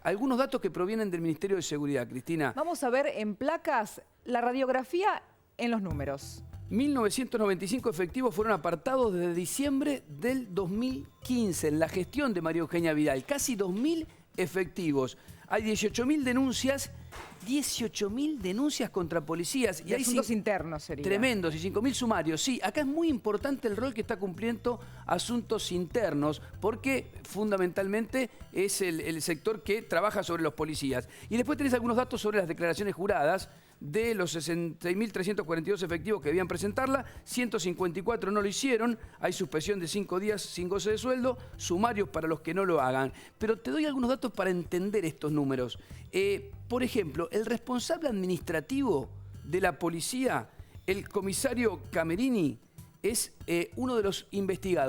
algunos datos que provienen del Ministerio de Seguridad, Cristina. Vamos a ver en placas la radiografía en los números. 1.995 efectivos fueron apartados desde diciembre del 2015 en la gestión de María Eugenia Vidal. Casi 2.000 efectivos. Hay 18.000 denuncias, 18.000 denuncias contra policías. Y asuntos internos sería. Tremendos, y 5.000 sumarios. Sí, acá es muy importante el rol que está cumpliendo asuntos internos, porque fundamentalmente es el sector que trabaja sobre los policías. Y después tenés algunos datos sobre las declaraciones juradas. De los 66.342 efectivos que debían presentarla, 154 no lo hicieron, hay suspensión de 5 días sin goce de sueldo, sumarios para los que no lo hagan. Pero te doy algunos datos para entender estos números. Por ejemplo, el responsable administrativo de la policía, el comisario Camerini, es uno de los investigados.